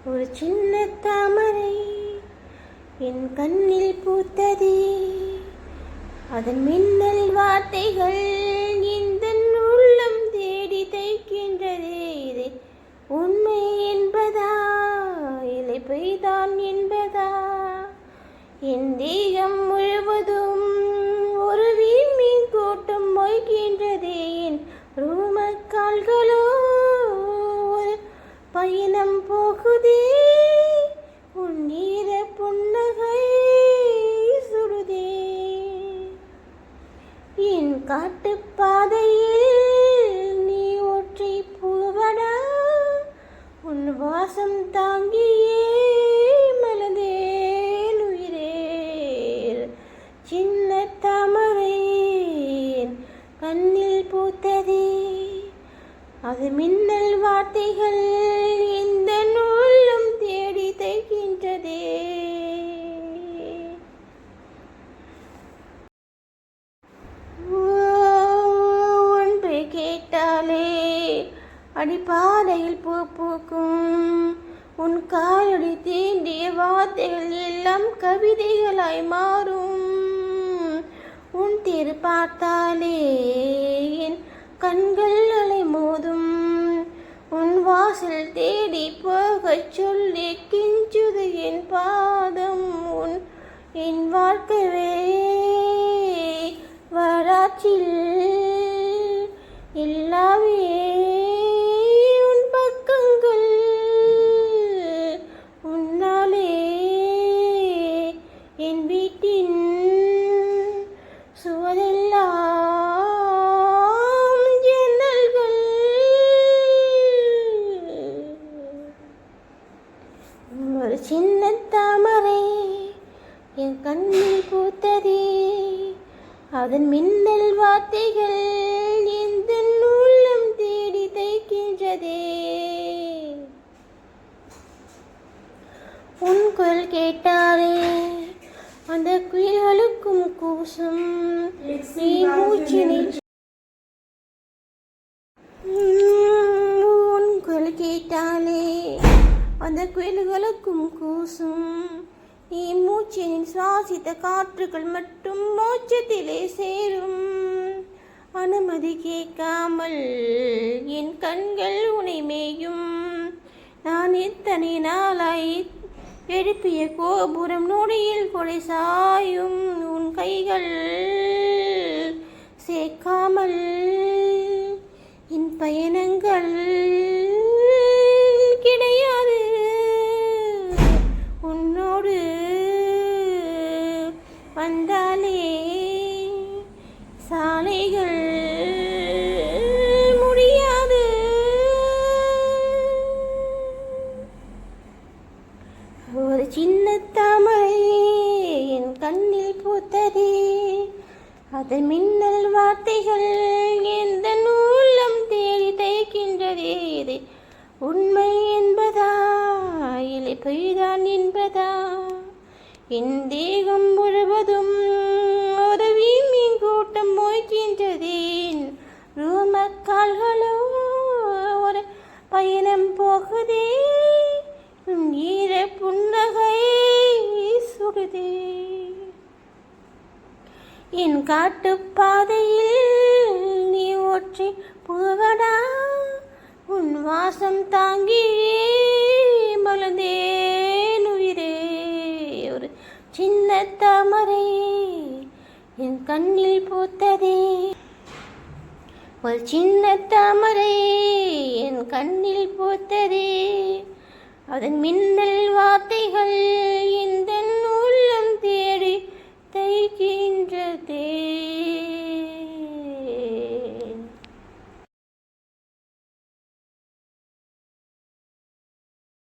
ஒரு சின்ன தாமரை என் கண்ணில் பூத்ததே, அதன் மின்னல் வார்த்தைகள் இந்த உள்ளம் தேடி தைக்கின்றதே. இதை உண்மை என்பதா இல்லை பொய்தான் என்பதா? என் தேகம் முழுவதும் ஒரு விண்மீன் கூட்டம் மொய்கின்றதே. என் ரூமக்கால்களோ ஒரு பயணம் போகுதே. உன் நீர புன்னகை சுடுதே. என் காட்டுப்பாதையில் நீ ஒற்றை பூவடா, உன் வாசம் தாங்கியே மலர்ந்தேன் உயிரே. சின்ன தாமரை என் கண்ணில் பூத்ததே, அது மின்னல் வார்த்தைகள் இந்த உள்ளம் தேடி தைக்கின்றதே. ஒன்று கேட்டாலே அடிப்பாதையில் பூ பூக்கும். உன் காலடி தீண்டிய வார்த்தைகள் எல்லாம் கவிதைகளாய் மாறும். உன் திரு பார்த்தாலே என் கண்கள் அலை மோதும். உன் வாசல் தேடி போகச் சொல்லி கிஞ்சுது என் பாதம். என் வாழ்க்கையே வராட்சியில் எல்லாமே உன் பக்கங்கள். உன்னாலே என் வீட்டின் சுவரெல்லாம் ஜன்னல்கள். ஒரு சின்ன தாமரை என் கண்ணில் பூத்ததே, அதன் மின்னல் வார்த்தைகள் இந்த உள்ளம் தேடி தைக்கின்றதே. உன் குரல் கேட்டாலே அந்த குயில்களுக்கும் கூசும். நீ மூச்சினில் உன் குரல் கேட்டாலே அந்த குயில்களுக்கும் கூசும். நீ மூச்சினில் சுவாசித்த காற்றுகள் மட்டும் மோட்சத்திலே சேரும். அனுமதி கேட்காமல் என் கண்கள் உனை மேயும். நான் இத்தனை நாளாய் எழுப்பிய கோபுரம் நொடியில் கொடை சாயும். உன் கைகள் சேர்க்காமல் என் பயணங்கள் கிடையாது. உன்னோடு வந்தாலே சாலைகள் முடியாது. ஒரு சின்ன தாமரை என் கண்ணில் பூத்ததே, அதன் மின்னல் வார்த்தைகள் எந்த உள்ளம் தேடி தைக்கின்றதே. இது உண்மை என்பதா இல்லை பொய்தான் என்பதா? என் தேகம் முழுவதும் ஒரு விண்மீன் கூட்டம் மொய்கின்றதே. ரூமக்கால்களோ ஒரு பயணம் போகுதே. ஈர புன்னகை சுடுதே. என் காட்டுப்பாதையில் நீ ஒற்றை பூவடா, உன் வாசம் தாங்கியே மலர்ந்தேன் உயிரே. ஒரு சின்ன தாமரை என் கண்ணில் பூத்ததே, ஒரு சின்ன தாமரை என் கண்ணில் பூத்ததே. அதன் மின்னல் வார்த்தைகள் இந்த உள்ளம் தேடி தைக்கின்றதே.